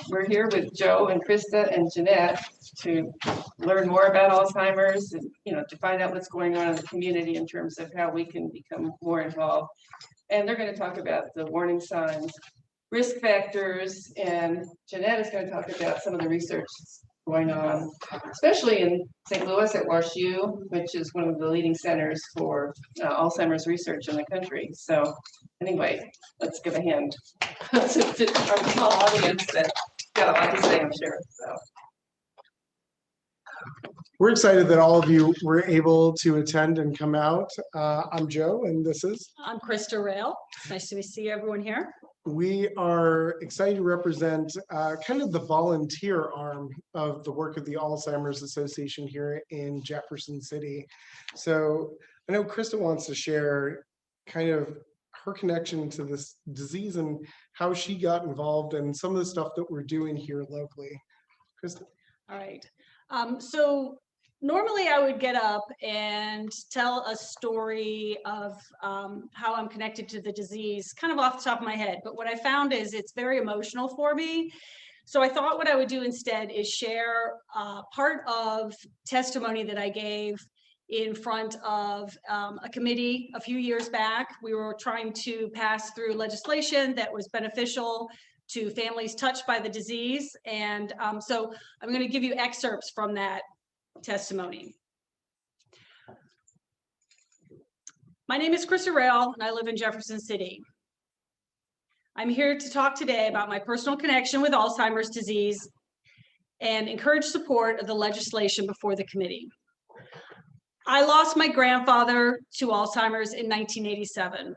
We're here with Joe and Krista and Jeanette to learn more about Alzheimer's and, to find out what's going on in the community in terms of how we can become more involved. And they're going to talk about the warning signs, risk factors, and Jeanette is going to talk about some of the research going on, especially in St. Louis at WashU, which is one of the leading centers for Alzheimer's research in the country. So anyway, let's give a hand to our small audience that got a lot to say, I'm sure. So. We're excited that all of you were able to attend and come out. I'm Joe, and this is? I'm Christa Roehl. It's nice to see everyone here. We are excited to represent kind of the volunteer arm of the work of the Alzheimer's Association here in Jefferson City. So I know Krista wants to share kind of her connection to this disease and how she got involved and some of the stuff that we're doing here locally. Krista? All right. So normally I would get up and tell a story of how I'm connected to the disease kind of off the top of my head. But what I found is it's very emotional for me. So I thought what I would do instead is share part of testimony that I gave in front of a committee a few years back. We were trying to pass through legislation that was beneficial to families touched by the disease. And so I'm going to give you excerpts from that testimony. My name is Christa Roehl, and I live in Jefferson City. I'm here to talk today about my personal connection with Alzheimer's disease and encourage support of the legislation before the committee. I lost my grandfather to Alzheimer's in 1987.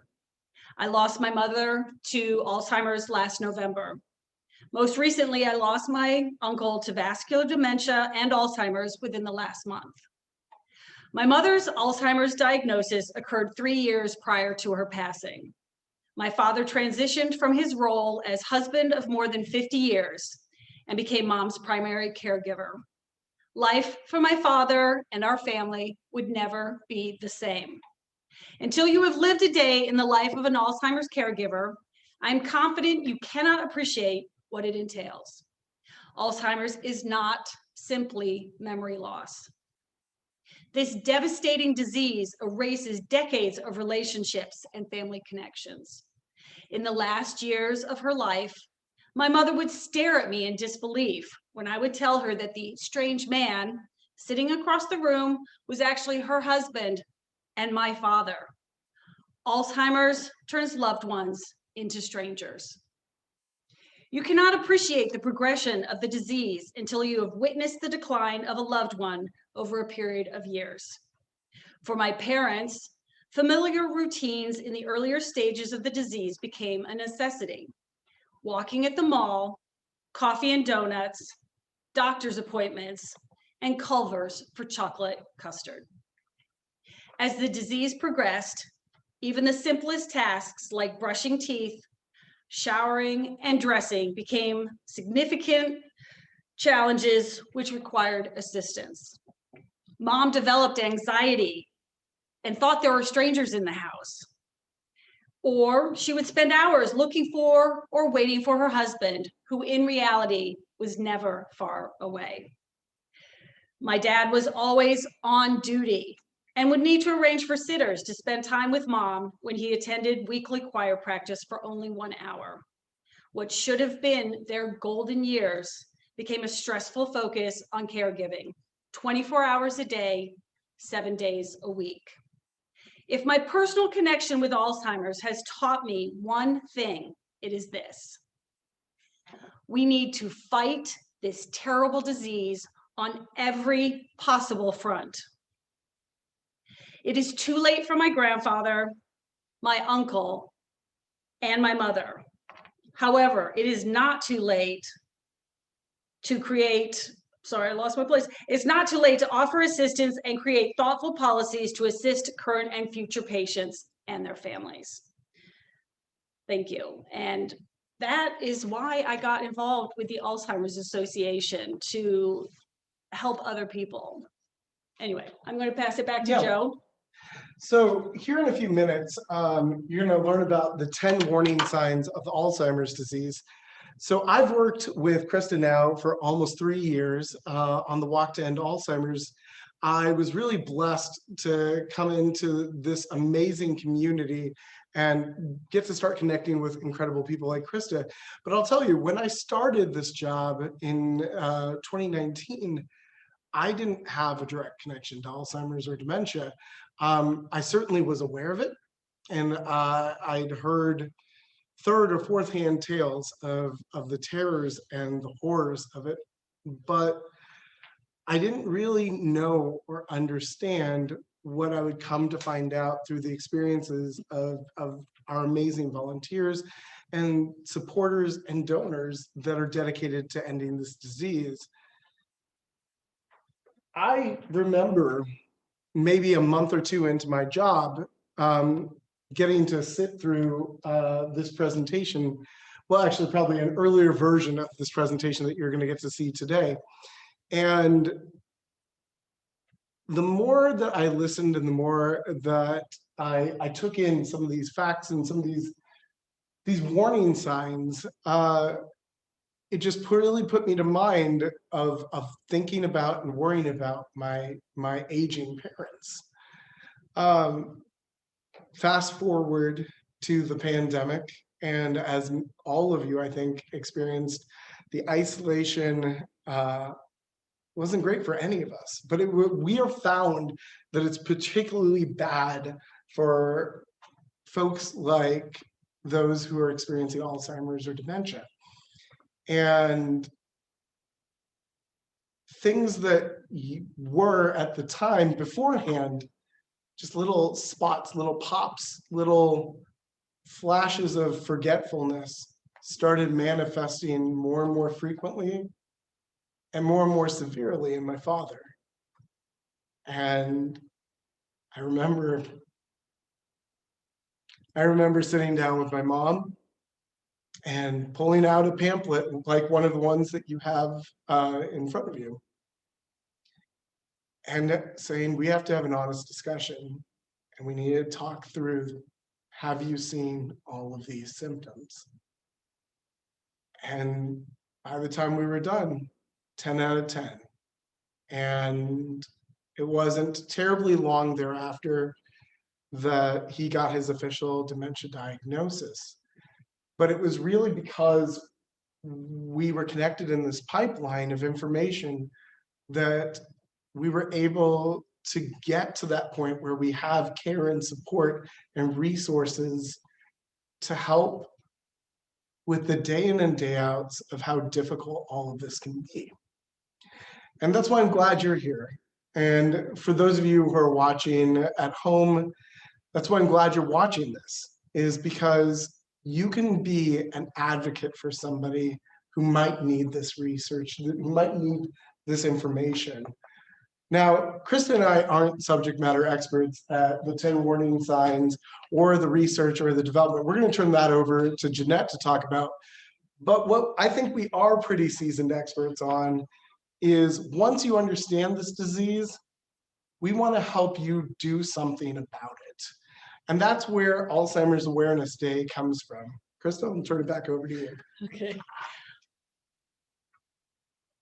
I lost my mother to Alzheimer's last November. Most recently, I lost my uncle to vascular dementia and Alzheimer's within the last month. My mother's Alzheimer's diagnosis occurred 3 years prior to her passing. My father transitioned from his role as husband of more than 50 years and became mom's primary caregiver. Life for my father and our family would never be the same. Until you have lived a day in the life of an Alzheimer's caregiver, I'm confident you cannot appreciate what it entails. Alzheimer's is not simply memory loss. This devastating disease erases decades of relationships and family connections. In the last years of her life, my mother would stare at me in disbelief when I would tell her that the strange man sitting across the room was actually her husband and my father. Alzheimer's turns loved ones into strangers. You cannot appreciate the progression of the disease until you have witnessed the decline of a loved one over a period of years. For my parents, familiar routines in the earlier stages of the disease became a necessity. Walking at the mall, coffee and donuts, doctor's appointments, and Culver's for chocolate custard. As the disease progressed, even the simplest tasks like brushing teeth, showering, and dressing became significant challenges which required assistance. Mom developed anxiety and thought there were strangers in the house. Or she would spend hours looking for or waiting for her husband, who in reality was never far away. My dad was always on duty and would need to arrange for sitters to spend time with mom when he attended weekly choir practice for only 1 hour. What should have been their golden years became a stressful focus on caregiving, 24 hours a day, 7 days a week. If my personal connection with Alzheimer's has taught me one thing, it is this: we need to fight this terrible disease on every possible front. It is too late for my grandfather, my uncle, and my mother. However, it is not too late to create, sorry, I lost my place. It's not too late to offer assistance and create thoughtful policies to assist current and future patients and their families. Thank you. And that is why I got involved with the Alzheimer's Association, to help other people. Anyway, I'm going to pass it back to Joe. So here in a few minutes, you're going to learn about the 10 warning signs of Alzheimer's disease. So I've worked with Christa now for almost 3 years on the walk to end Alzheimer's. I was really blessed to come into this amazing community and get to start connecting with incredible people like Christa. But I'll tell you, when I started this job in 2019, I didn't have a direct connection to Alzheimer's or dementia. I certainly was aware of it, and I'd heard third or fourth hand tales of the terrors and the horrors of it, but I didn't really know or understand what I would come to find out through the experiences of our amazing volunteers and supporters and donors that are dedicated to ending this disease. I remember maybe a month or two into my job, getting to sit through this presentation. Well, actually, probably an earlier version of this presentation that you're going to get to see today. And the more that I listened and the more that I took in some of these facts and some of these warning signs, it just really put me to mind of thinking about and worrying about my aging parents. Fast forward to the pandemic, and as all of you, I think, experienced, the isolation wasn't great for any of us, but we have found that it's particularly bad for folks like those who are experiencing Alzheimer's or dementia. And things that were at the time beforehand, just little spots, little pops, little flashes of forgetfulness started manifesting more and more frequently and more severely in my father. And I remember sitting down with my mom and pulling out a pamphlet like one of the ones that you have in front of you, and saying, we have to have an honest discussion and we need to talk through, have you seen all of these symptoms? And by the time we were done, 10 out of 10. And it wasn't terribly long thereafter that he got his official dementia diagnosis. But it was really because we were connected in this pipeline of information that we were able to get to that point where we have care and support and resources to help with the day in and day outs of how difficult all of this can be. And that's why I'm glad you're here. And for those of you who are watching at home, that's why I'm glad you're watching this, is because you can be an advocate for somebody who might need this research, who might need this information. Now, Christa and I aren't subject matter experts at the 10 warning signs or the research or the development. We're going to turn that over to Jeanette to talk about. But what I think we are pretty seasoned experts on is, once you understand this disease, we want to help you do something about it. And that's where Alzheimer's Awareness Day comes from. Christa, I'll turn it back over to you. Okay.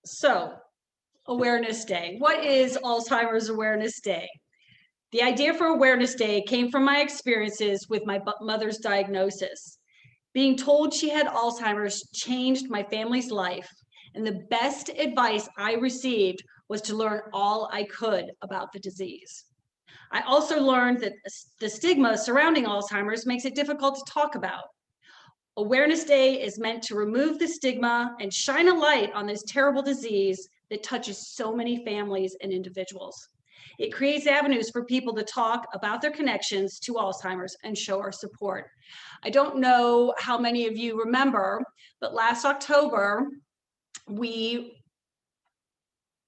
So, Awareness Day. What is Alzheimer's Awareness Day? The idea for Awareness Day came from my experiences with my mother's diagnosis. Being told she had Alzheimer's changed my family's life, and the best advice I received was to learn all I could about the disease. I also learned that the stigma surrounding Alzheimer's makes it difficult to talk about. Awareness Day is meant to remove the stigma and shine a light on this terrible disease that touches so many families and individuals. It creates avenues for people to talk about their connections to Alzheimer's and show our support. I don't know how many of you remember, but last October, we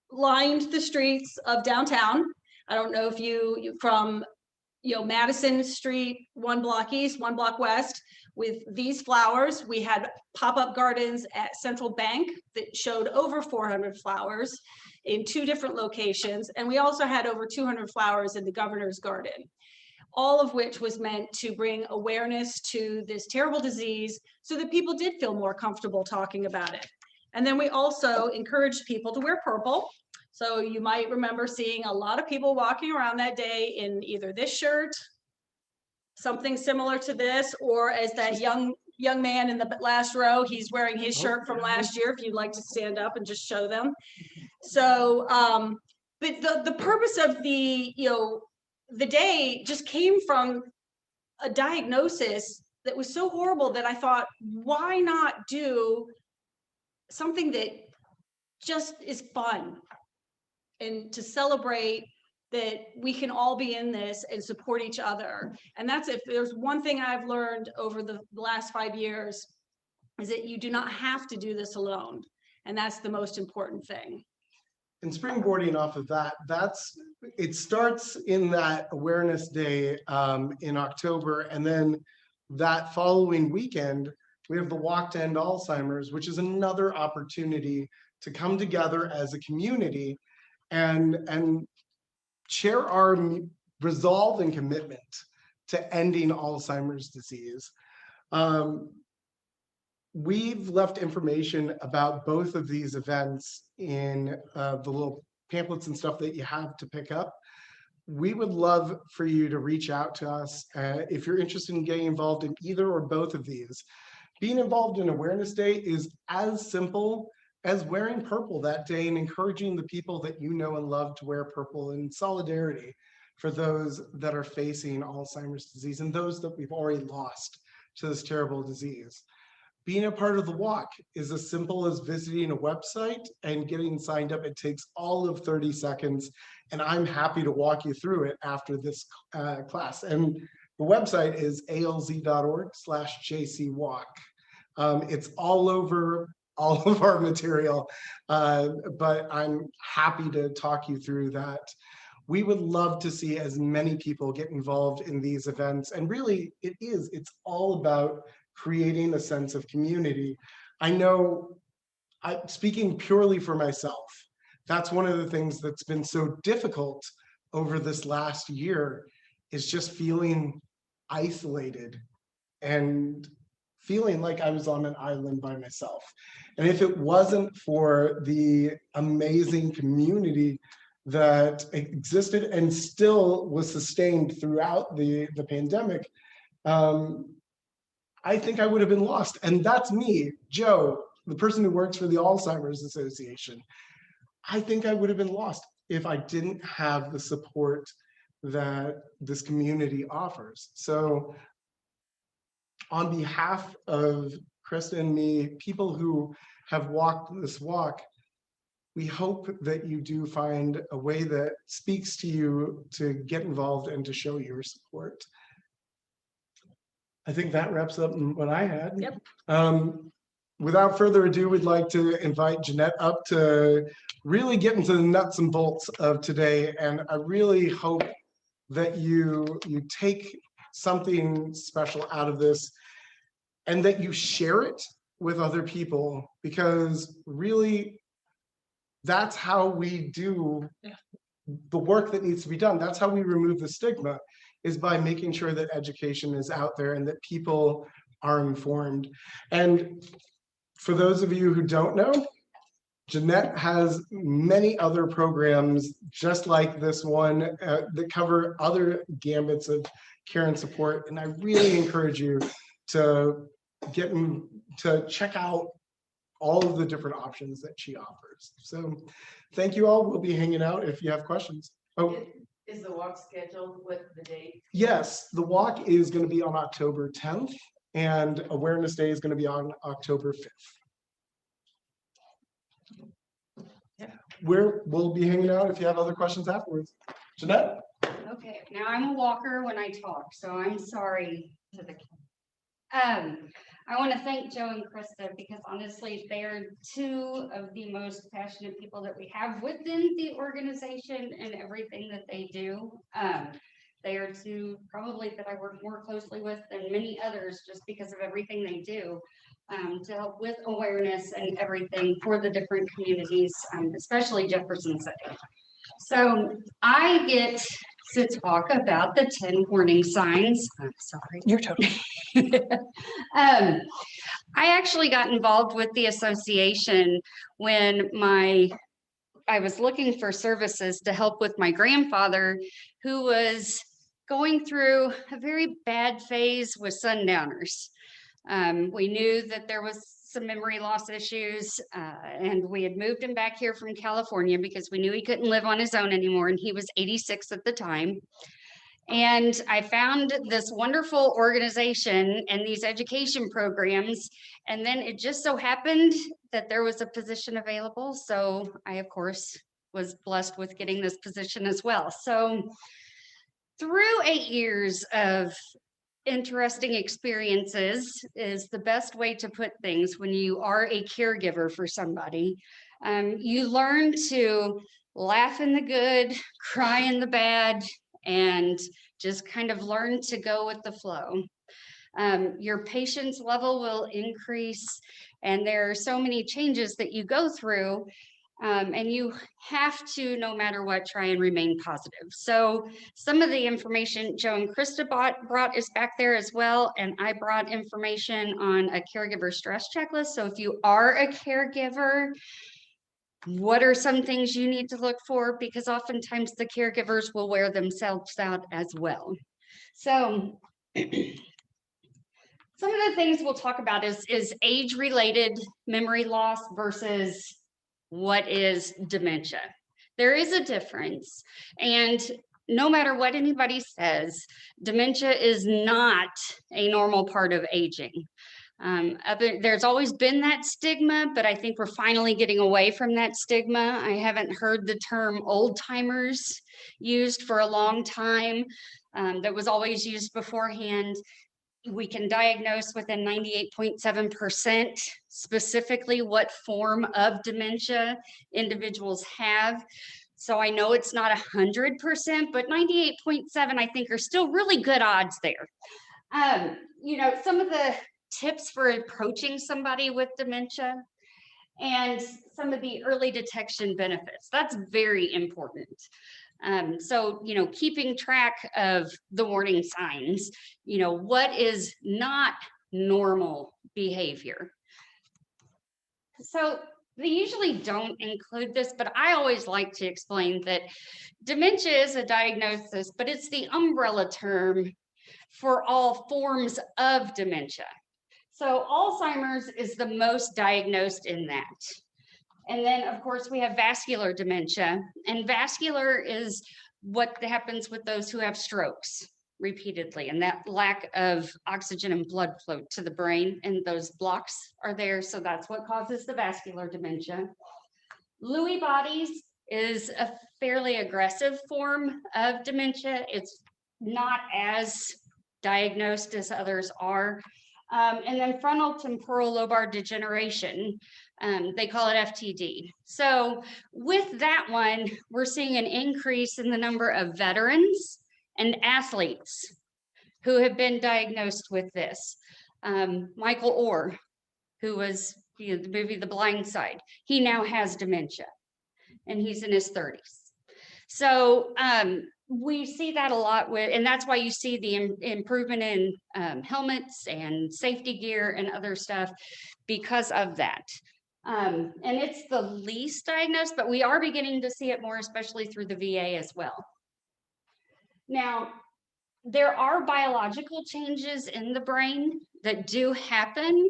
lined the streets of downtown. I don't know if you from Madison Street, 1 block east, 1 block west, with these flowers. We had pop-up gardens at Central Bank that showed over 400 flowers in 2 different locations. And we also had over 200 flowers in the Governor's Garden. all of which was meant to bring awareness to this terrible disease so that people did feel more comfortable talking about it. And then we also encouraged people to wear purple. So you might remember seeing a lot of people walking around that day in either this shirt, something similar to this, or as that young man in the last row, he's wearing his shirt from last year, if you'd like to stand up and just show them. So, but the purpose of the day just came from a diagnosis that was so horrible that I thought, why not do something that just is fun and to celebrate that we can all be in this and support each other. And that's, if there's one thing I've learned over the last 5 years, is that you do not have to do this alone. And that's the most important thing. And springboarding off of that, it starts in that awareness day in October, and then that following weekend, we have the Walk to End Alzheimer's, which is another opportunity to come together as a community and share our resolve and commitment to ending Alzheimer's disease. We've left information about both of these events in the little pamphlets and stuff that you have to pick up. We would love for you to reach out to us if you're interested in getting involved in either or both of these. Being involved in Awareness Day is as simple as wearing purple that day and encouraging the people that you know and love to wear purple in solidarity for those that are facing Alzheimer's disease and those that we've already lost to this terrible disease. Being a part of the walk is as simple as visiting a website and getting signed up. It takes all of 30 seconds, and I'm happy to walk you through it after this class. And the website is alz.org/jcwalk. It's all over all of our material, but I'm happy to talk you through that. We would love to see as many people get involved in these events. And really, it's all about creating a sense of community. I know, speaking purely for myself, that's one of the things that's been so difficult over this last year, is just feeling isolated and feeling like I was on an island by myself. And if it wasn't for the amazing community that existed and still was sustained throughout the pandemic, I think I would have been lost. And that's me, Joe, the person who works for the Alzheimer's Association. I think I would have been lost if I didn't have the support that this community offers. So on behalf of Christa and me, people who have walked this walk, we hope that you do find a way that speaks to you to get involved and to show your support. I think that wraps up what I had. Yep. Without further ado, we'd like to invite Jeanette up to really get into the nuts and bolts of today. And I really hope that you take something special out of this and that you share it with other people, because really that's how we do the work that needs to be done. That's how we remove the stigma, is by making sure that education is out there and that people are informed. And for those of you who don't know, Jeanette has many other programs just like this one that cover other gambits of care and support. And I really encourage you to check out all of the different options that she offers. So thank you all. We'll be hanging out if you have questions. Oh, Is the walk scheduled with the date? yes, the walk is going to be on October 10th and Awareness Day is going to be on October 5th. We'll be hanging out if you have other questions afterwards. Jeanette? Okay, now I'm a walker when I talk, so I'm sorry to the I want to thank Joe and Christa, because honestly, they are two of the most passionate people that we have within the organization and everything that they do. They are two probably that I work more closely with than many others, just because of everything they do to help with awareness and everything for the different communities, especially Jefferson City. So I get to talk about the 10 warning signs. I'm sorry. You're totally. I actually got involved with the association when I was looking for services to help with my grandfather, who was going through a very bad phase with sundowners. We knew that there was some memory loss issues, and we had moved him back here from California because we knew he couldn't live on his own anymore, and he was 86 at the time. And I found this wonderful organization and these education programs, and then it just so happened that there was a position available. So I, of course, was blessed with getting this position as well. So through 8 years of interesting experiences is the best way to put things when you are a caregiver for somebody. You learn to laugh in the good, cry in the bad, and just kind of learn to go with the flow. Your patience level will increase, and there are so many changes that you go through, and you have to, no matter what, try and remain positive. So some of the information Joe and Krista brought is back there as well, and I brought information on a caregiver stress checklist. So if you are a caregiver, what are some things you need to look for? Because oftentimes the caregivers will wear themselves out as well. So some of the things we'll talk about is age-related memory loss versus what is dementia. There is a difference, and no matter what anybody says, dementia is not a normal part of aging. There's always been that stigma, but I think we're finally getting away from that stigma. I haven't heard the term old timers used for a long time. That was always used beforehand. We can diagnose within 98.7% specifically what form of dementia individuals have. So I know it's not 100%, but 98.7 I think are still really good odds there. You know, some of the tips for approaching somebody with dementia and some of the early detection benefits. That's very important. So, you know, keeping track of the warning signs, you know, what is not normal behavior. So they usually don't include this, but I always like to explain that dementia is a diagnosis, but it's the umbrella term for all forms of dementia. So Alzheimer's is the most diagnosed in that. And then, of course, we have vascular dementia. And vascular is what happens with those who have strokes repeatedly, and that lack of oxygen and blood flow to the brain, and those blocks are there. So that's what causes the vascular dementia. Lewy bodies is a fairly aggressive form of dementia. It's not as diagnosed as others are. And then frontal temporal lobar degeneration, they call it FTD. So with that one, we're seeing an increase in the number of veterans and athletes who have been diagnosed with this. Michael Orr, who was, you know, the movie The Blind Side, he now has dementia, and he's in his 30s. So we see that a lot with, and that's why you see the improvement in helmets and safety gear and other stuff because of that. And it's the least diagnosed, but we are beginning to see it more, especially through the VA as well. Now, there are biological changes in the brain that do happen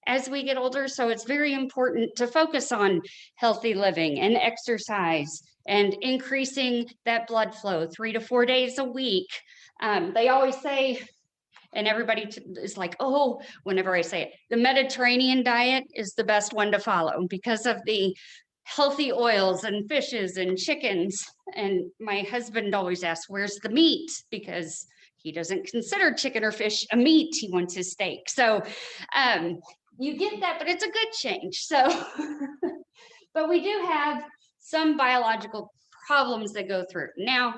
as we get older. So it's very important to focus on healthy living and exercise and increasing that blood flow 3 to 4 days a week. They always say, and everybody is like, oh, whenever I say it, the Mediterranean diet is the best one to follow because of the healthy oils and fishes and chickens. And my husband always asks, where's the meat? Because he doesn't consider chicken or fish a meat. He wants his steak. So you get that, but it's a good change. So, but we do have some biological problems that go through. Now,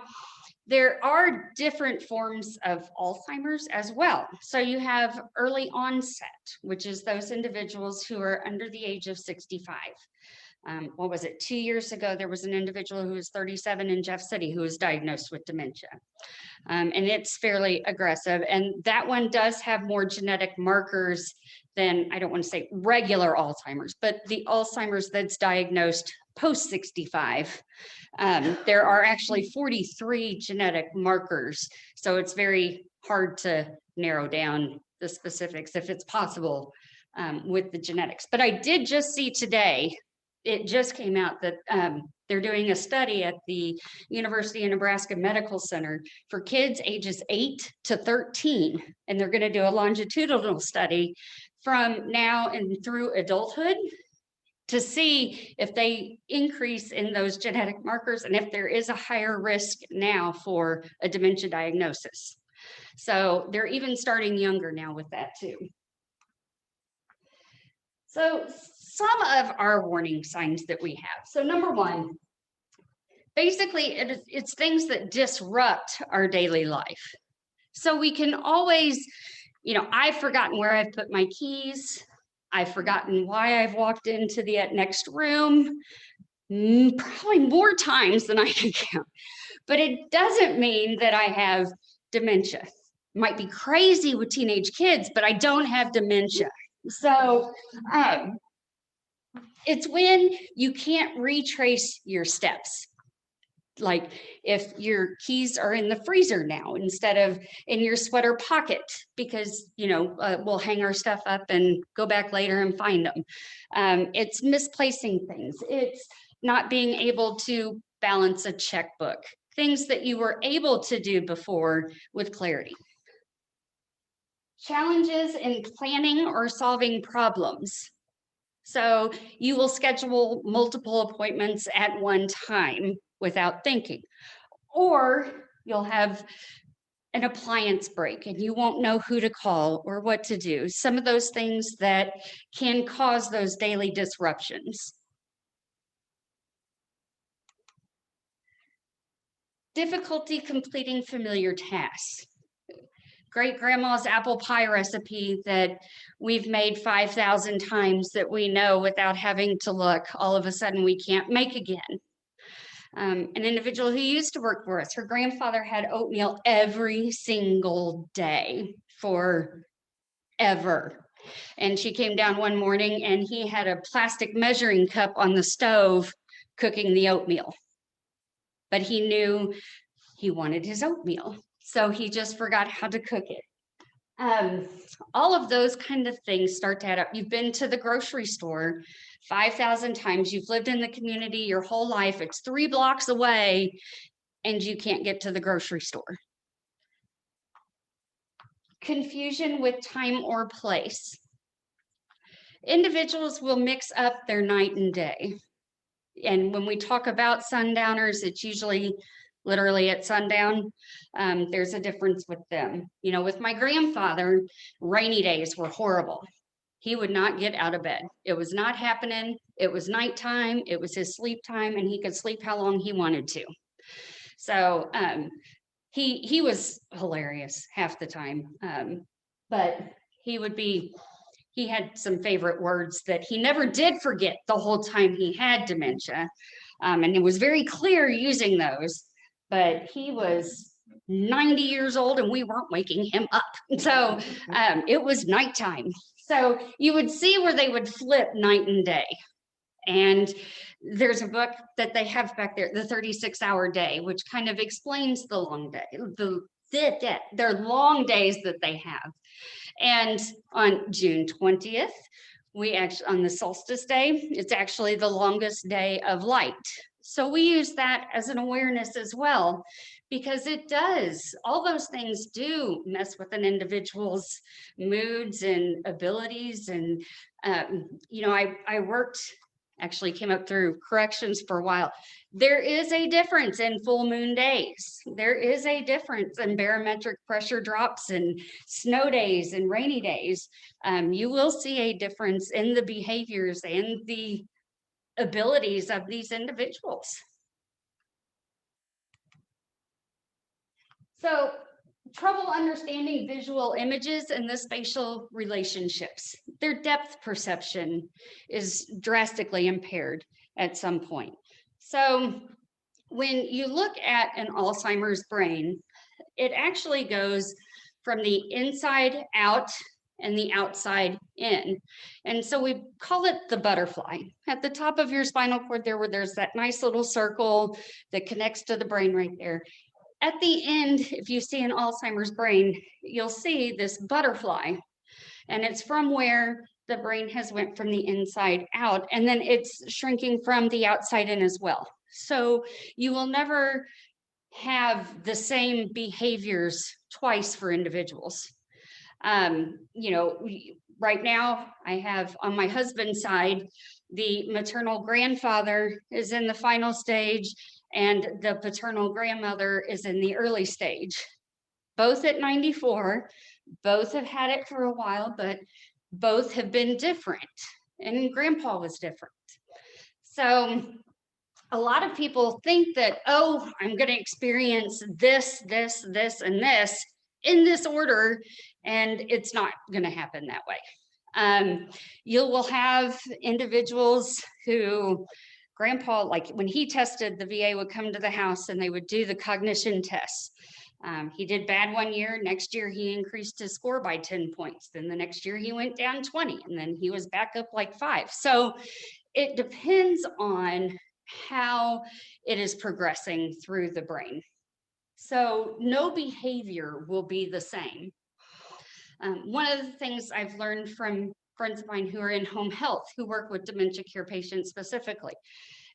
there are different forms of Alzheimer's as well. So you have early onset, which is those individuals who are under the age of 65. What was it, 2 years ago, there was an individual who was 37 in Jeff City who was diagnosed with dementia. And it's fairly aggressive. And that one does have more genetic markers than, I don't want to say regular Alzheimer's, but the Alzheimer's that's diagnosed post 65. There are actually 43 genetic markers. So it's very hard to narrow down the specifics if it's possible with the genetics. But I did just see today, it just came out that they're doing a study at the University of Nebraska Medical Center for kids ages 8 to 13. And they're going to do a longitudinal study from now and through adulthood to see if they increase in those genetic markers and if there is a higher risk now for a dementia diagnosis. So they're even starting younger now with that too. So some of our warning signs that we have. So number one, basically it's things that disrupt our daily life. So we can always, I've forgotten where I've put my keys. I've forgotten why I've walked into the next room, probably more times than I can count. But it doesn't mean that I have dementia. Might be crazy with teenage kids, but I don't have dementia. So it's when you can't retrace your steps. Like if your keys are in the freezer now instead of in your sweater pocket, because, we'll hang our stuff up and go back later and find them. It's misplacing things. It's not being able to balance a checkbook, things that you were able to do before with clarity. Challenges in planning or solving problems. So you will schedule multiple appointments at one time without thinking, or you'll have an appliance break and you won't know who to call or what to do. Some of those things that can cause those daily disruptions. Difficulty completing familiar tasks. Great grandma's apple pie recipe that we've made 5,000 times that we know without having to look, all of a sudden we can't make again. An individual who used to work for us, her grandfather had oatmeal every single day forever. And she came down one morning and he had a plastic measuring cup on the stove cooking the oatmeal. But he knew he wanted his oatmeal. So he just forgot how to cook it. All of those kind of things start to add up. You've been to the grocery store 5,000 times. You've lived in the community your whole life. It's 3 blocks away and you can't get to the grocery store. Confusion with time or place. Individuals will mix up their night and day. And when we talk about sundowners, it's usually literally at sundown. There's a difference with them. With my grandfather, rainy days were horrible. He would not get out of bed. It was not happening. It was nighttime. It was his sleep time, and he could sleep how long he wanted to. So he was hilarious half the time. But he had some favorite words that he never did forget the whole time he had dementia. And it was very clear using those. But he was 90 years old and we weren't waking him up. So it was nighttime. So you would see where they would flip night and day. And there's a book that they have back there, The 36-Hour Day, which kind of explains the long day, their long days that they have. And on June 20th, on the solstice day, it's actually the longest day of light. So we use that as an awareness as well, because all those things do mess with an individual's moods and abilities. And, I came up through corrections for a while. There is a difference in full moon days. There is a difference in barometric pressure drops and snow days and rainy days. You will see a difference in the behaviors and the abilities of these individuals. So, trouble understanding visual images and the spatial relationships. Their depth perception is drastically impaired. at some point. So when you look at an Alzheimer's brain, it actually goes from the inside out and the outside in. And so we call it the butterfly. At the top of your spinal cord there, where there's that nice little circle that connects to the brain right there. At the end, if you see an Alzheimer's brain, you'll see this butterfly. And it's from where the brain has went from the inside out, and then it's shrinking from the outside in as well. So you will never have the same behaviors twice for individuals. You know, right now I have on my husband's side, the maternal grandfather is in the final stage and the paternal grandmother is in the early stage. Both at 94, both have had it for a while, but both have been different, and grandpa was different. So a lot of people think that, oh, I'm going to experience this, this, this, and this in this order, and it's not going to happen that way. You will have individuals who, grandpa, like when he tested, the VA would come to the house and they would do the cognition tests. He did bad one year. Next year, he increased his score by 10 points. Then the next year, he went down 20, and then he was back up like 5. So it depends on how it is progressing through the brain. So no behavior will be the same. One of the things I've learned from friends of mine who are in home health, who work with dementia care patients specifically,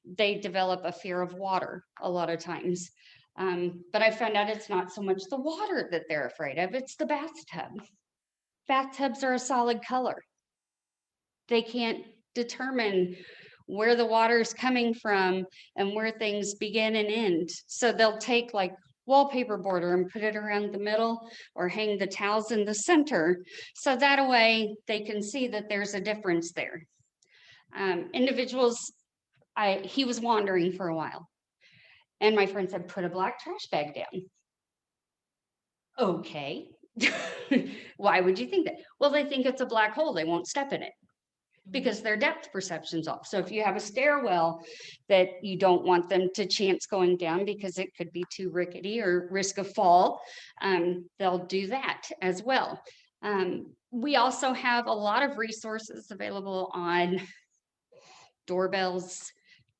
they develop a fear of water a lot of times. But I found out it's not so much the water that they're afraid of, it's the bathtub. Bathtubs are a solid color. They can't determine where the water is coming from and where things begin and end. So they'll take like wallpaper border and put it around the middle, or hang the towels in the center. So that way they can see that there's a difference there. Individuals, he was wandering for a while. And my friend said, put a black trash bag down. Okay. Why would you think that? Well, they think it's a black hole. They won't step in it because their depth perception's off. So if you have a stairwell that you don't want them to chance going down because it could be too rickety or risk of fall, they'll do that as well. We also have a lot of resources available on doorbells,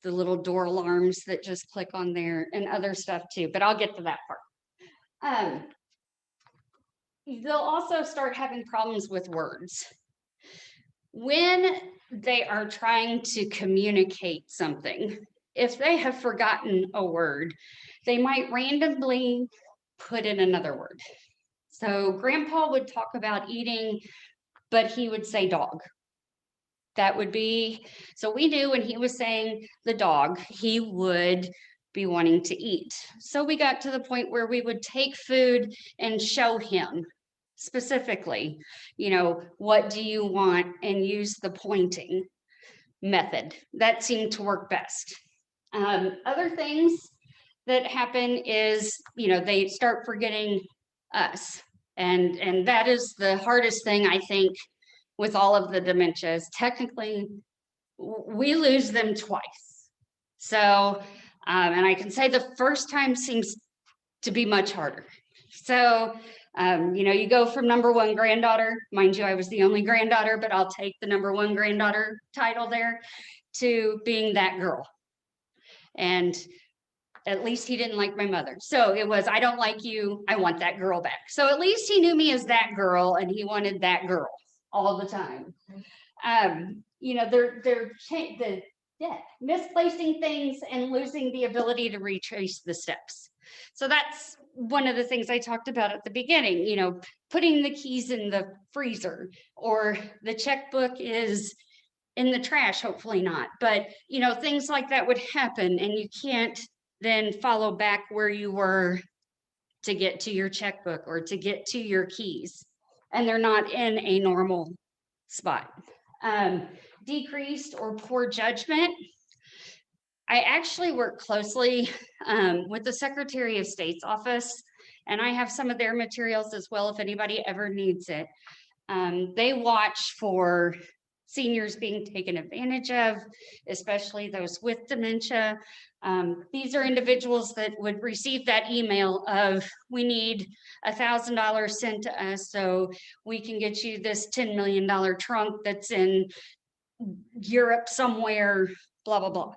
the little door alarms that just click on there, and other stuff too, but I'll get to that part. They'll also start having problems with words. When they are trying to communicate something, if they have forgotten a word, they might randomly put in another word. So grandpa would talk about eating, but he would say dog. That would be, so we knew when he was saying the dog, he would be wanting to eat. So we got to the point where we would take food and show him specifically, you know, what do you want, and use the pointing method. That seemed to work best. Other things that happen is, you know, they start forgetting us. And that is the hardest thing, I think, with all of the dementias. Technically, we lose them twice. So, and I can say the first time seems to be much harder. So, you know, you go from number one granddaughter, mind you, I was the only granddaughter, but I'll take the number one granddaughter title there, to being that girl. And at least he didn't like my mother. So it was, I don't like you, I want that girl back. So at least he knew me as that girl, and he wanted that girl all the time. You know, they're misplacing things and losing the ability to retrace the steps. So that's one of the things I talked about at the beginning, you know, putting the keys in the freezer, or the checkbook is in the trash, hopefully not. But, you know, things like that would happen, and you can't then follow back where you were to get to your checkbook or to get to your keys, and they're not in a normal spot. Decreased or poor judgment. I actually work closely with the Secretary of State's office, and I have some of their materials as well if anybody ever needs it. They watch for seniors being taken advantage of, especially those with dementia. These are individuals that would receive that email of, we need $1,000 sent to us so we can get you this $10 million trunk that's in Europe somewhere, blah, blah, blah.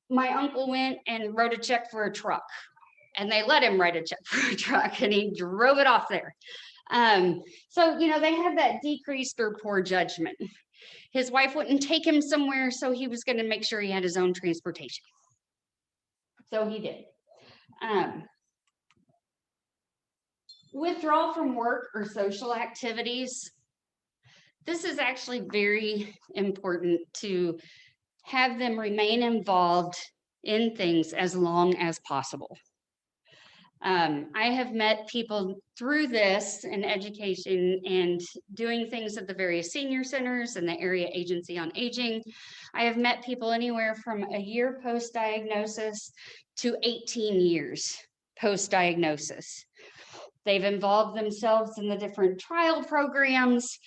My uncle went and wrote a check for a truck, and they let him write a check for a truck, and he drove it off there. So, they had that decreased or poor judgment. His wife wouldn't take him somewhere, so he was going to make sure he had his own transportation. So he did. Withdrawal from work or social activities. This is actually very important to have them remain involved in things as long as possible. I have met people through this in education and doing things at the various senior centers and the Area Agency on Aging. I have met people anywhere from a year post-diagnosis to 18 years post-diagnosis. They've involved themselves in the different trial programs.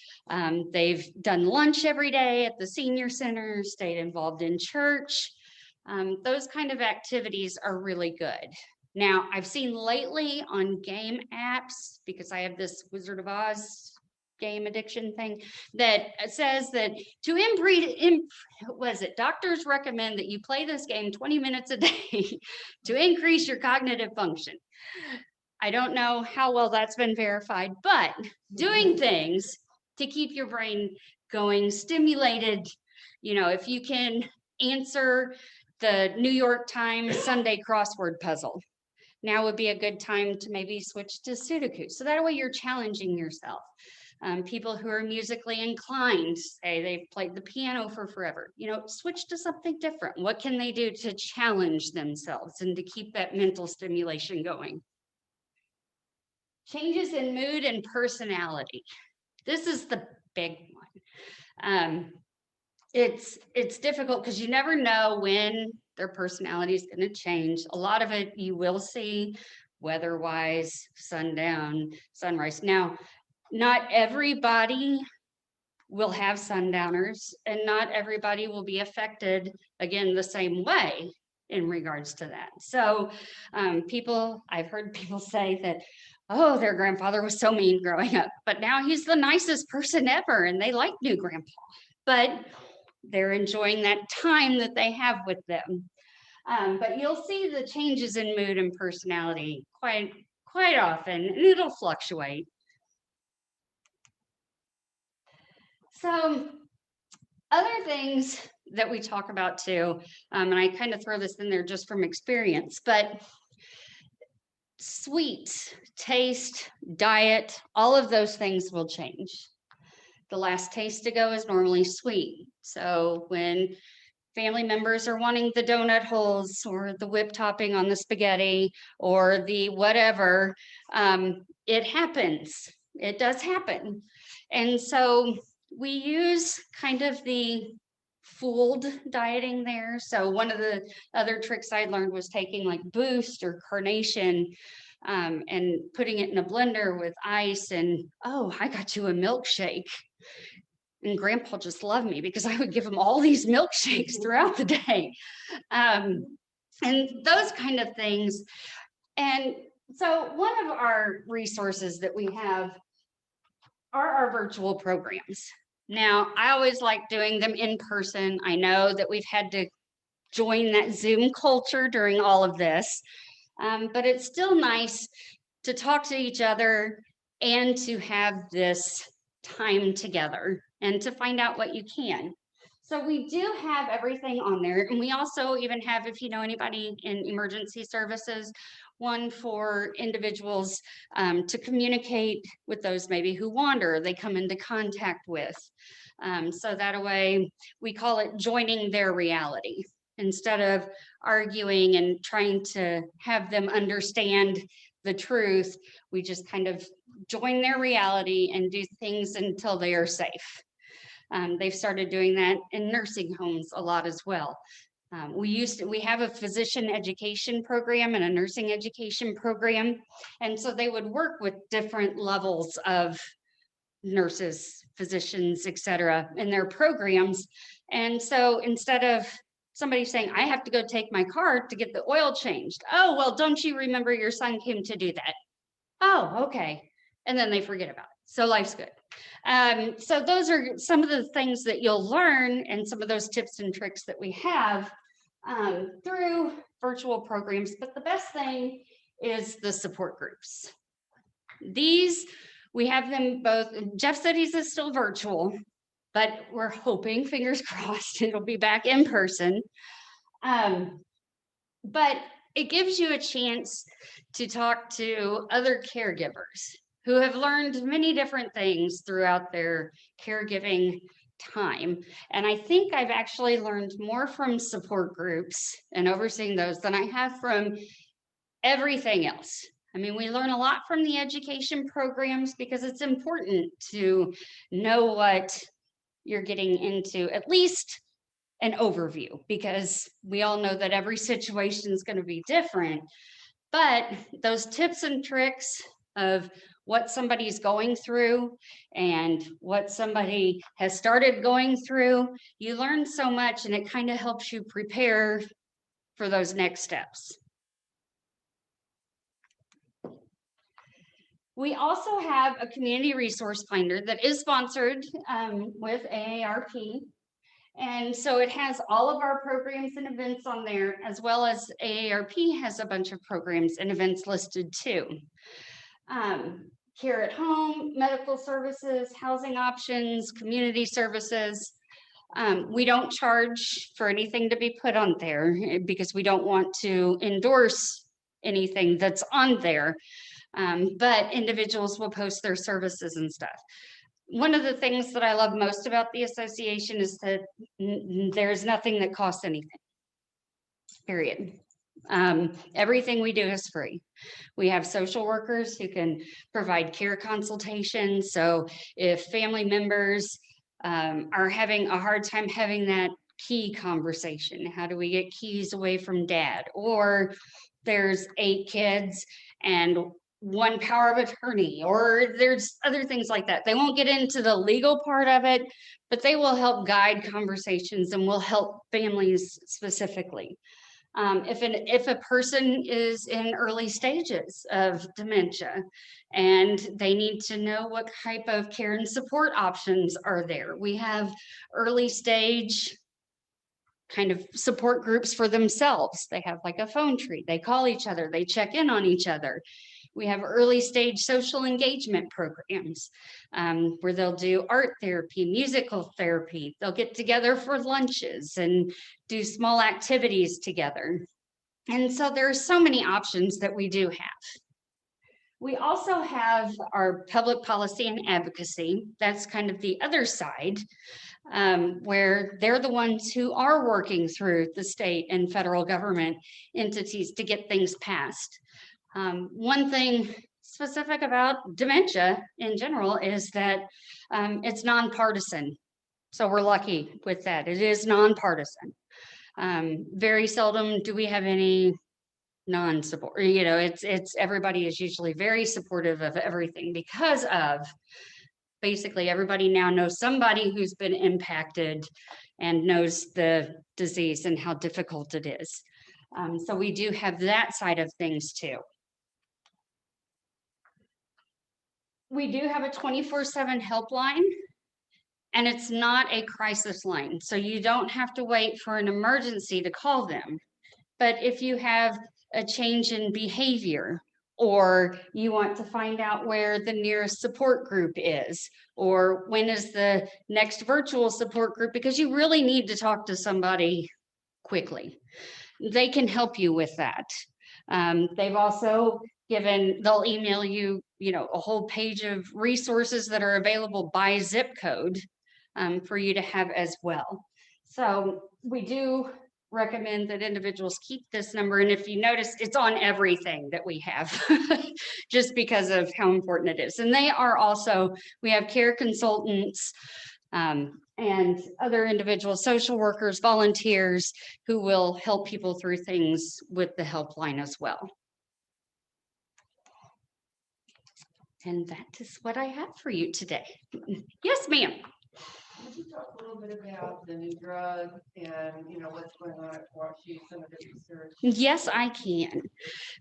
They've done lunch every day at the senior center, stayed involved in church. Those kind of activities are really good. Now, I've seen lately on game apps, because I have this Wizard of Oz game addiction thing, that says that doctors recommend that you play this game 20 minutes a day to increase your cognitive function. I don't know how well that's been verified, but doing things to keep your brain going, stimulated, if you can answer the New York Times Sunday crossword puzzle, now would be a good time to maybe switch to Sudoku. So that way you're challenging yourself. People who are musically inclined, say they've played the piano for forever, switch to something different. What can they do to challenge themselves and to keep that mental stimulation going? Changes in mood and personality. This is the big one. It's difficult because you never know when their personality is going to change. A lot of it you will see weather-wise, sundown, sunrise. Now, not everybody will have sundowners, and not everybody will be affected, again, the same way in regards to that. So I've heard people say that, oh, their grandfather was so mean growing up, but now he's the nicest person ever, and they like new grandpa. But they're enjoying that time that they have with them. But you'll see the changes in mood and personality quite often, and it'll fluctuate. So other things that we talk about too, and I kind of throw this in there just from experience, but sweet, taste, diet, all of those things will change. The last taste to go is normally sweet. So when family members are wanting the donut holes or the whipped topping on the spaghetti or the whatever, it happens. It does happen. And so we use kind of the fooled dieting there. So one of the other tricks I learned was taking like Boost or Carnation and putting it in a blender with ice, and oh, I got you a milkshake. And Grandpa just loved me because I would give him all these milkshakes throughout the day. And those kind of things. And so one of our resources that we have are our virtual programs. Now, I always like doing them in person. I know that we've had to join that Zoom culture during all of this, but it's still nice to talk to each other and to have this time together and to find out what you can. So we do have everything on there. And we also even have, if you know anybody in emergency services, one for individuals to communicate with those maybe who wander, they come into contact with. So that way, we call it joining their reality. Instead of arguing and trying to have them understand the truth, we just kind of join their reality and do things until they are safe. They've started doing that in nursing homes a lot as well. We have a physician education program and a nursing education program. And so they would work with different levels of nurses, physicians, et cetera, in their programs. And so instead of somebody saying, I have to go take my car to get the oil changed. Oh, well, don't you remember your son came to do that? Oh, okay. And then they forget about it. So life's good. So those are some of the things that you'll learn and some of those tips and tricks that we have through virtual programs. But the best thing is the support groups. These, we have them both. Jeff Cities is still virtual, but we're hoping, fingers crossed, it'll be back in person. But it gives you a chance to talk to other caregivers who have learned many different things throughout their caregiving time. And I think I've actually learned more from support groups and overseeing those than I have from everything else. I mean, we learn a lot from the education programs because it's important to know what you're getting into, at least an overview, because we all know that every situation is going to be different. But those tips and tricks of what somebody's going through and what somebody has started going through, you learn so much, and it kind of helps you prepare for those next steps. We also have a community resource finder that is sponsored with AARP. And so it has all of our programs and events on there, as well as AARP has a bunch of programs and events listed too. Care at home, medical services, housing options, community services. We don't charge for anything to be put on there because we don't want to endorse anything that's on there. But individuals will post their services and stuff. One of the things that I love most about the association is that there's nothing that costs anything, period. Everything we do is free. We have social workers who can provide care consultations. So if family members are having a hard time having that key conversation, how do we get keys away from dad? Or there's 8 kids and 1 power of attorney, or there's other things like that. They won't get into the legal part of it, but they will help guide conversations and will help families specifically. If a person is in early stages of dementia and they need to know what type of care and support options are there, we have early stage kind of support groups for themselves. They have like a phone tree, they call each other, they check in on each other. We have early stage social engagement programs where they'll do art therapy, musical therapy. They'll get together for lunches and do small activities together. And so there are so many options that we do have. We also have our public policy and advocacy. That's kind of the other side, where they're the ones who are working through the state and federal government entities to get things passed. One thing specific about dementia in general is that it's nonpartisan. So we're lucky with that. It is nonpartisan. Very seldom do we have any non-support. You know, it's everybody is usually very supportive of everything because of basically everybody now knows somebody who's been impacted and knows the disease and how difficult it is. So we do have that side of things too. We do have a 24/7 helpline, and it's not a crisis line. So you don't have to wait for an emergency to call them. But if you have a change in behavior, or you want to find out where the nearest support group is, or when is the next virtual support group, because you really need to talk to somebody quickly, they can help you with that. They've also they'll email you, a whole page of resources that are available by zip code for you to have as well. So we do recommend that individuals keep this number. And if you notice, it's on everything that we have, just because of how important it is. And they are also, we have care consultants and other individuals, social workers, volunteers who will help people through things with the helpline as well. And that is what I have for you today. Yes, ma'am. Could you talk a little bit about the new drug and, what's going on at WashU, some of the research? Yes, I can.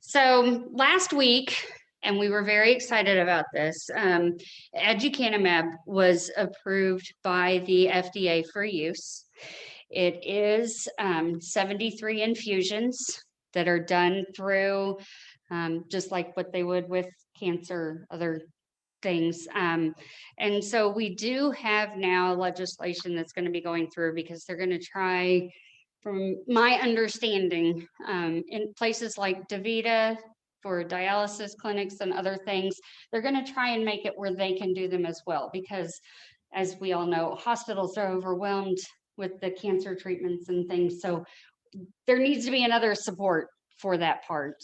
So last week, and we were very excited about this, aducanumab was approved by the FDA for use. It is 73 infusions that are done through just like what they would with cancer, other things. And so we do have now legislation that's going to be going through because they're going to try, from my understanding, in places like DaVita for dialysis clinics and other things, they're going to try and make it where they can do them as well. Because as we all know, hospitals are overwhelmed with the cancer treatments and things. So there needs to be another support for that part.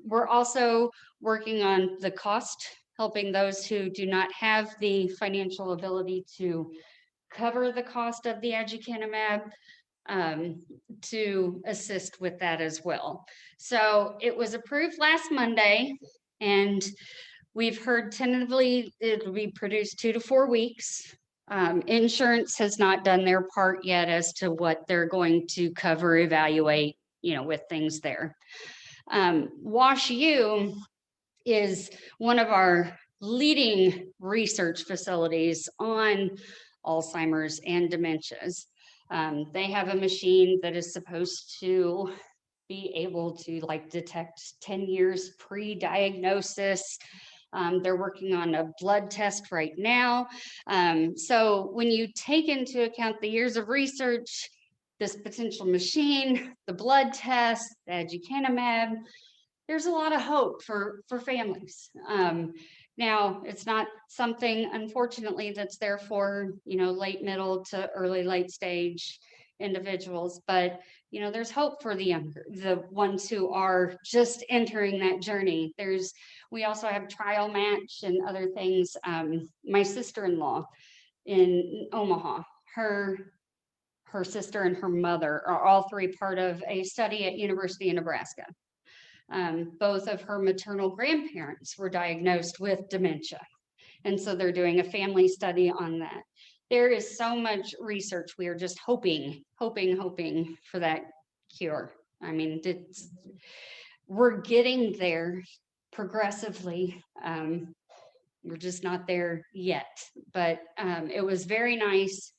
We're also working on the cost, helping those who do not have the financial ability to cover the cost of the aducanumab, to assist with that as well. So it was approved last Monday, and we've heard tentatively it will be produced 2 to 4 weeks. Insurance has not done their part yet as to what they're going to cover, evaluate, with things there. WashU is one of our leading research facilities on Alzheimer's and dementias. They have a machine that is supposed to be able to detect 10 years pre-diagnosis. They're working on a blood test right now. So when you take into account the years of research, this potential machine, the blood test, the aducanumab, there's a lot of hope for families. Now, it's not something, unfortunately, that's there for, late, middle to early, late stage individuals, but, there's hope for the ones who are just entering that journey. We also have trial match and other things. My sister-in-law in Omaha, her sister and her mother are all three part of a study at University of Nebraska. Both of her maternal grandparents were diagnosed with dementia. And so they're doing a family study on that. There is so much research. We are just hoping for that cure. I mean, we're getting there progressively. We're just not there yet. But it was very nice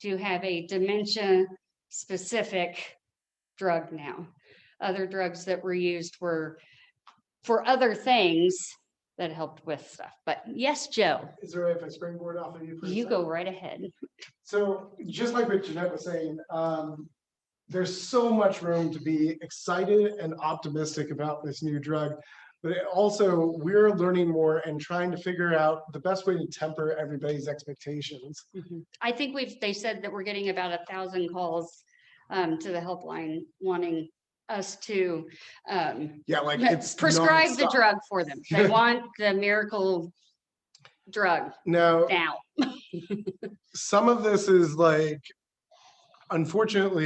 to have a dementia specific drug now. Other drugs that were used were for other things that helped with stuff. But yes, Joe. Is there if I springboard off of you? You go right ahead. So just like what Jeanette was saying, there's so much room to be excited and optimistic about this new drug, but also we're learning more and trying to figure out the best way to temper everybody's expectations. I think they said that we're getting about 1,000 calls to the helpline wanting us to it's prescribe the nonstop. drug for them. They want the miracle drug now. Some of this is fortunately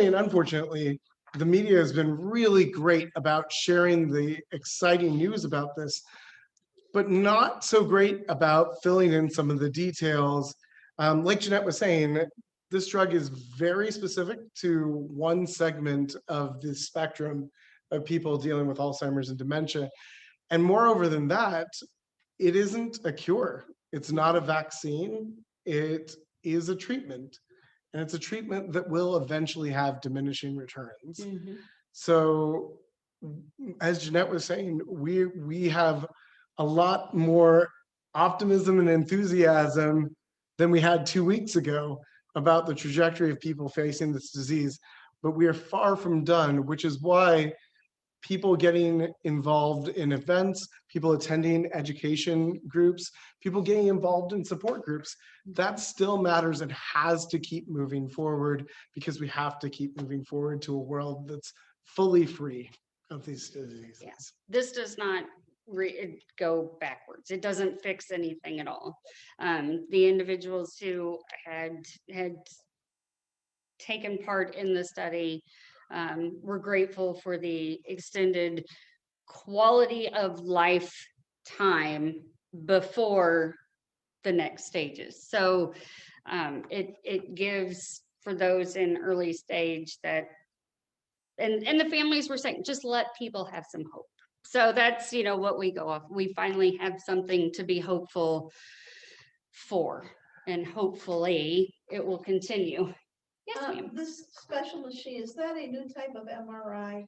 and unfortunately, the media has been really great about sharing the exciting news about this, but not so great about filling in some of the details. Like Jeanette was saying, this drug is very specific to one segment of the spectrum of people dealing with Alzheimer's and dementia. And moreover than that, it isn't a cure. It's not a vaccine. It is a treatment. And it's a treatment that will eventually have diminishing returns. So as Jeanette was saying, we have a lot more optimism and enthusiasm than we had 2 weeks ago about the trajectory of people facing this disease, but we are far from done, which is why people getting involved in events, people attending education groups, people getting involved in support groups, that still matters and has to keep moving forward, because we have to keep moving forward to a world that's fully free of these diseases. Yes. This does not go backwards. It doesn't fix anything at all. The individuals who had taken part in the study were grateful for the extended quality of life time before the next stages. So it gives for those in early stage that, and the families were saying, just let people have some hope. So that's, you know, what we go off. We finally have something to be hopeful for, and hopefully it will continue. Yes, ma'am. This special machine, is that a new type of MRI?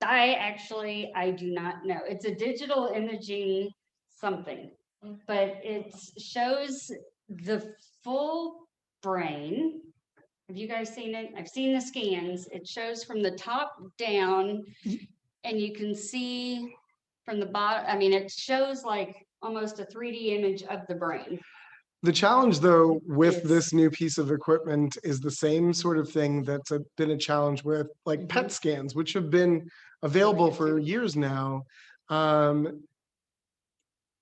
I do not know. It's a digital imaging something, but it shows the full brain. Have you guys seen it? I've seen the scans. It shows from the top down, and you can see from the bottom. I mean, it shows like almost a 3D image of the brain. The challenge, though, with Yes. this new piece of equipment is the same sort of thing that's been a challenge with like PET scans, which have been available for years now.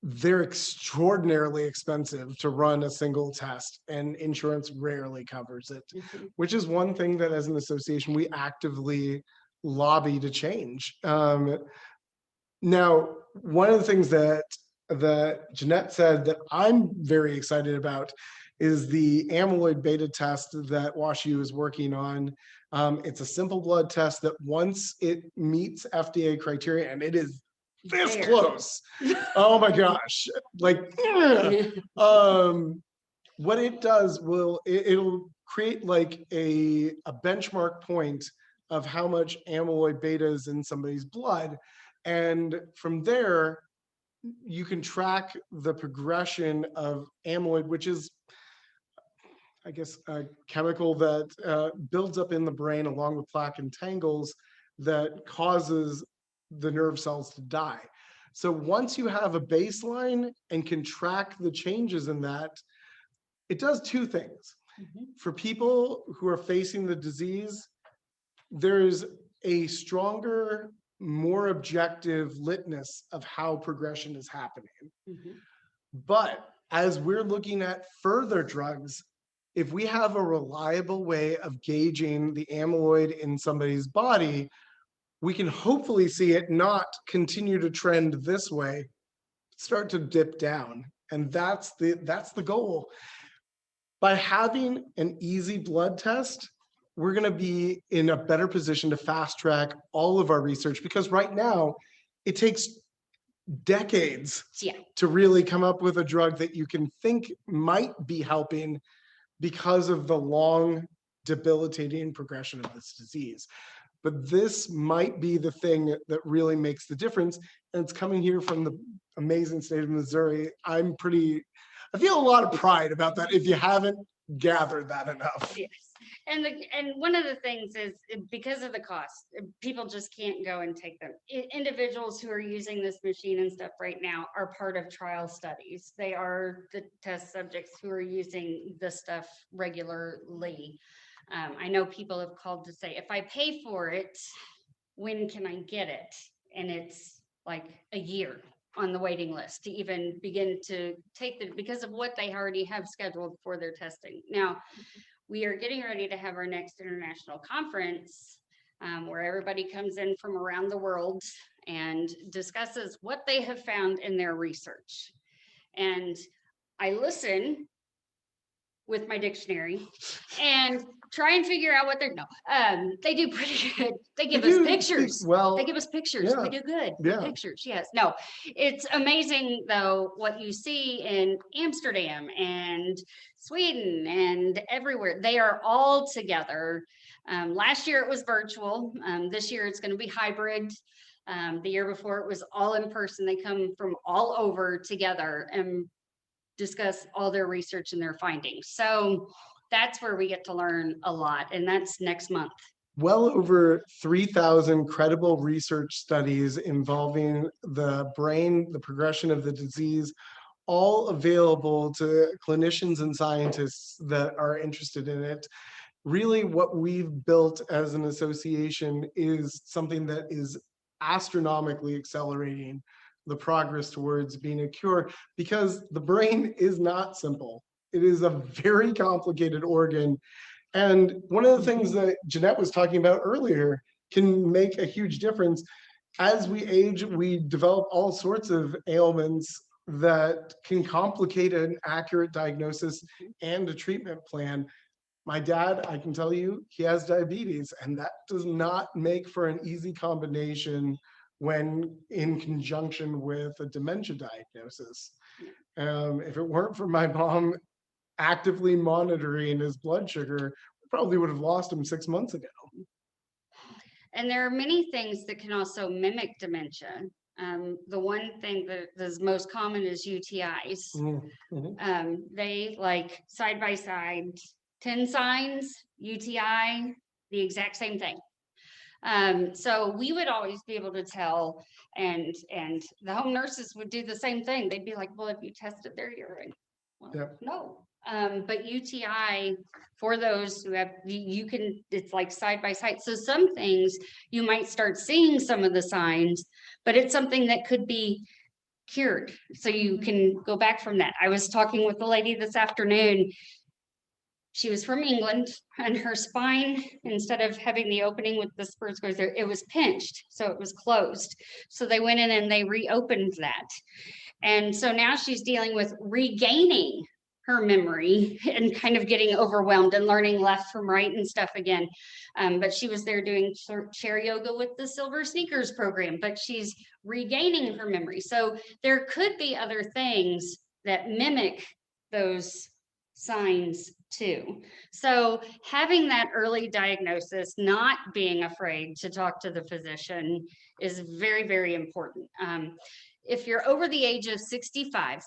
They're extraordinarily expensive to run a single test, and insurance rarely covers it, which is one thing that as an association we actively lobby to change. Now, one of the things that Jeanette said that I'm very excited about is the amyloid beta test that WashU is working on. It's a simple blood test that once it meets FDA criteria, and it is this close. Oh my gosh. Like, what it does it'll create like a benchmark point of how much amyloid beta is in somebody's blood. And from there, you can track the progression of amyloid, which is, I guess, a chemical that builds up in the brain along with plaque and tangles that causes the nerve cells to die. So once you have a baseline and can track the changes in that, it does two things. For people who are facing the disease, there's a stronger, more objective litmus of how progression is happening. But as we're looking at further drugs, if we have a reliable way of gauging the amyloid in somebody's body, we can hopefully see it not continue to trend this way, start to dip down. And that's the goal. By having an easy blood test, we're going to be in a better position to fast track all of our research, because right now it takes decades to really come up with a drug that you can think might be helping because of the long debilitating progression of this disease. But this might be the thing that really makes the difference. And it's coming here from the amazing state of Missouri. I feel a lot of pride about that if you haven't gathered that enough. Yes. And one of the things is, because of the cost, people just can't go and take them. Individuals who are using this machine and stuff right now are part of trial studies. They are the test subjects who are using this stuff regularly. I know people have called to say, if I pay for it, when can I get it? And it's like a year on the waiting list to even begin to take it because of what they already have scheduled for their testing. Now, we are getting ready to have our next international conference where everybody comes in from around the world and discusses what they have found in their research. And I listen with my dictionary and try and figure out what they do pretty good. They give us pictures. They give us pictures. Yeah. They do good. Yeah. Pictures. Yes. No, it's amazing though, what you see in Amsterdam and Sweden and everywhere. They are all together. Last year it was virtual. This year it's going to be hybrid. The year before it was all in person. They come from all over together and discuss all their research and their findings. So that's where we get to learn a lot, and that's next month. Well over 3,000 credible research studies involving the brain, the progression of the disease, all available to clinicians and scientists that are interested in it. Really, what we've built as an association is something that is astronomically accelerating the progress towards being a cure, because the brain is not simple. It is a very complicated organ. And one of the things that Jeanette was talking about earlier can make a huge difference. as we age, we develop all sorts of ailments that can complicate an accurate diagnosis and a treatment plan. My dad, I can tell you, he has diabetes, and that does not make for an easy combination when in conjunction with a dementia diagnosis. If it weren't for my mom actively monitoring his blood sugar, we probably would have lost him 6 months ago. And there are many things that can also mimic dementia. The one thing that is most common is UTIs. They like side by side, 10 signs, UTI, the exact same thing. So we would always be able to tell, and the home nurses would do the same thing. They'd be like, well, have you tested their urine? Well, Yep. no. But UTI, for those who have, you can, it's like side by side. So some things you might start seeing some of the signs, but it's something that could be cured. So you can go back from that. I was talking with a lady this afternoon. She was from England, and her spine, instead of having the opening with the spurs goes there, it was pinched, so it was closed. So they went in and they reopened that. And so now she's dealing with regaining her memory and kind of getting overwhelmed and learning left from right and stuff again. But she was there doing chair yoga with the Silver Sneakers program, but she's regaining her memory. So there could be other things that mimic those signs too. So having that early diagnosis, not being afraid to talk to the physician is very, very important. If you're over the age of 65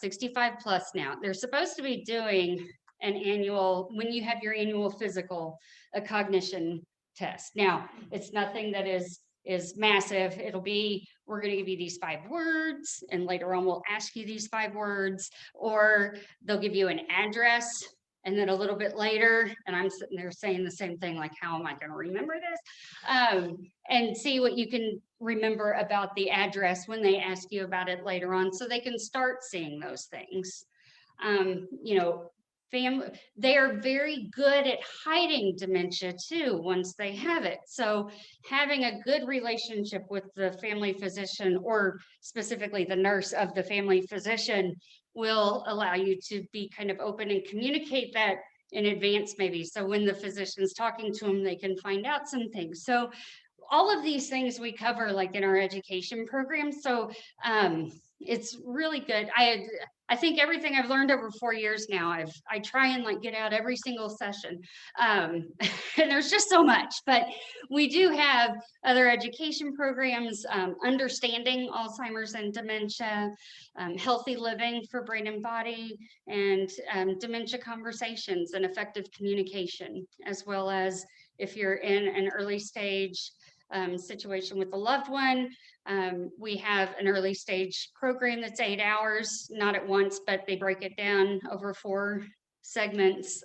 plus now, they're supposed to be doing an annual, when you have your annual physical, a cognition test. Now, it's nothing that is massive. It'll be, we're going to give you these 5 words, and later on we'll ask you these 5 words, or they'll give you an address. And then a little bit later, and I'm sitting there saying the same thing, like, how am I going to remember this? And see what you can remember about the address when they ask you about it later on, so they can start seeing those things. You know, they are very good at hiding dementia too, once they have it. So having a good relationship with the family physician, or specifically the nurse of the family physician, will allow you to be kind of open and communicate that in advance, maybe. So when the physician's talking to them, they can find out some things. So all of these things we cover like in our education program. So it's really good. I think everything I've learned over 4 years now, I try and like get out every single session. And there's just so much, but we do have other education programs, understanding Alzheimer's and dementia, healthy living for brain and body, and dementia conversations and effective communication, as well as if you're in an early stage situation with a loved one. We have an early stage program that's 8 hours, not at once, but they break it down over 4 segments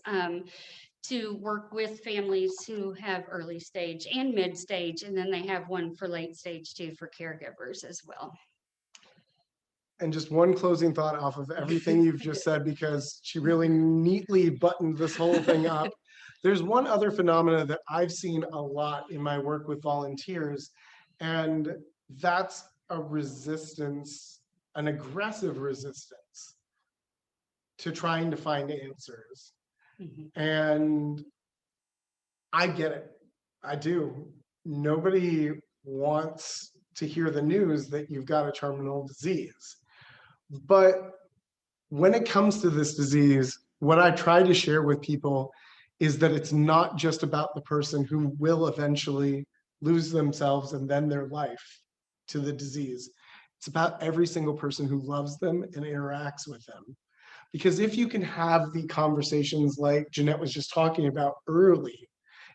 to work with families who have early stage and mid stage. And then they have one for late stage too, for caregivers as well. And just one closing thought off of everything you've just said, because she really neatly buttoned this whole thing up. There's one other phenomena that I've seen a lot in my work with volunteers, and that's a resistance, an aggressive resistance to trying to find answers. And I get it. I do. Nobody wants to hear the news that you've got a terminal disease. But when it comes to this disease, what I try to share with people is that it's not just about the person who will eventually lose themselves and then their life to the disease. It's about every single person who loves them and interacts with them. Because if you can have the conversations like Jeanette was just talking about early,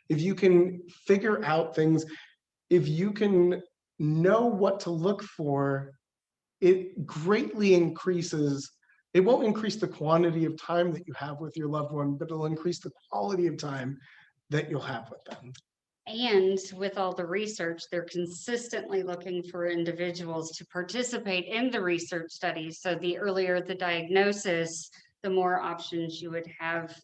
if you can figure out things, if you can know what to look for, it greatly increases. It won't increase the quantity of time that you have with your loved one, but it'll increase the quality of time that you'll have with them. And with all the research, they're consistently looking for individuals to participate in the research studies. So the earlier the diagnosis, the more options you would have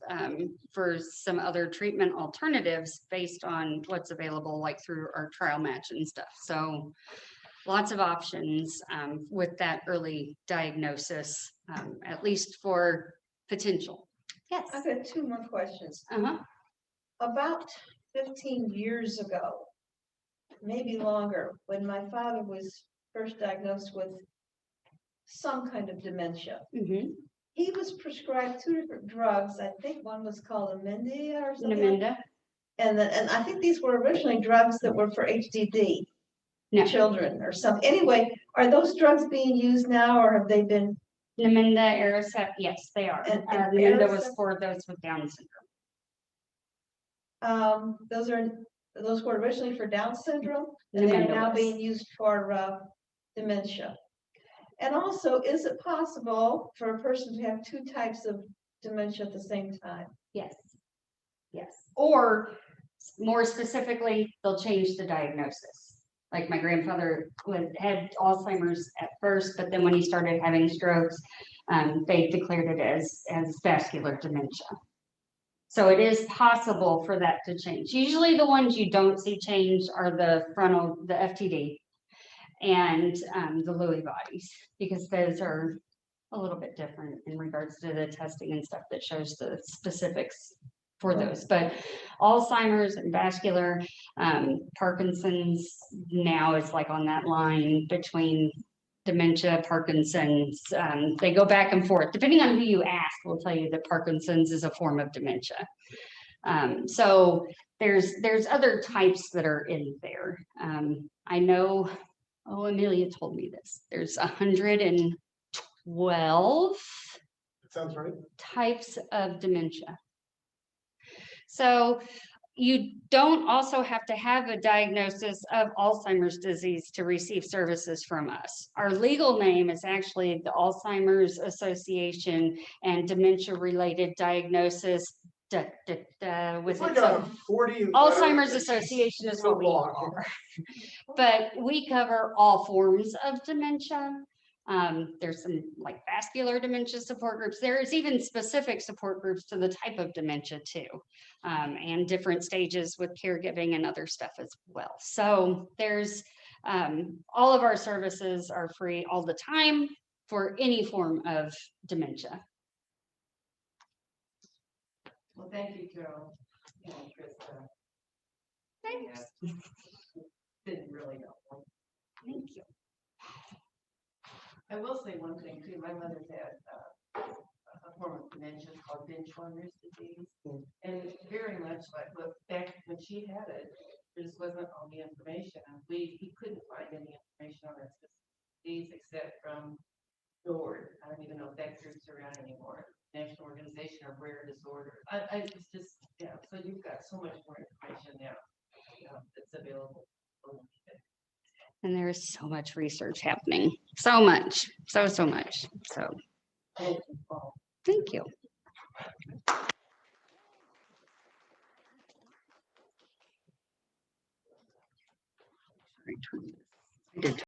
for some other treatment alternatives based on what's available, like through our trial match and stuff. So lots of options with that early diagnosis, at least for potential. Yes. I've got two more questions. Uh-huh. About 15 years ago, maybe longer, when my father was first diagnosed with some kind of dementia, Mm-hmm. he was prescribed two different drugs. I think one was called Dementia or something. Dementia. And I think these were originally drugs that were for HDD No. children or something. Anyway, are those drugs being used now or have they been? Namenda, Aricept, yes, they are. And Namenda was Aricept? for those with Down syndrome. Those were originally for Down syndrome and they're Namenda now was. being used for dementia. And also, is it possible for a person to have two types of dementia at the same time? Yes. Yes. Or more specifically, they'll change the diagnosis. Like my grandfather had Alzheimer's at first, but then when he started having strokes, they declared it as vascular dementia. So it is possible for that to change. Usually the ones you don't see change are the frontal, the FTD and the Lewy bodies, because those are a little bit different in regards to the testing and stuff that shows the specifics for those. But Alzheimer's and vascular, Parkinson's now is like on that line between dementia, Parkinson's. They go back and forth. Depending on who you ask, will tell you that Parkinson's is a form of dementia. So there's other types that are in there. I know, Amelia told me this. There's 112 Sounds right. types of dementia. So you don't also have to have a diagnosis of Alzheimer's disease to receive services from us. Our legal name is actually the Alzheimer's Association and Dementia-Related Diagnosis. It's like a 40 Alzheimer's Association is what we are. But we cover all forms of dementia. There's some like vascular dementia support groups. There's even specific support groups to the type of dementia too, and different stages with caregiving and other stuff as well. So there's all of our services are free all the time for any form of dementia. Well, thank you, Joe and Krista. Thanks. Didn't really know. Thank you. I will say one thing too, my mother's had a form of dementia called Binge-Wanders disease. And very much like back when she had it, there just wasn't all the information. He couldn't find any information on this disease except from NORD. I don't even know if that group's around anymore. National Organization of Rare Disorders. It's just, yeah, so you've got so much more information now that's available. And there is so much research happening. So much. So much. So thank you. I did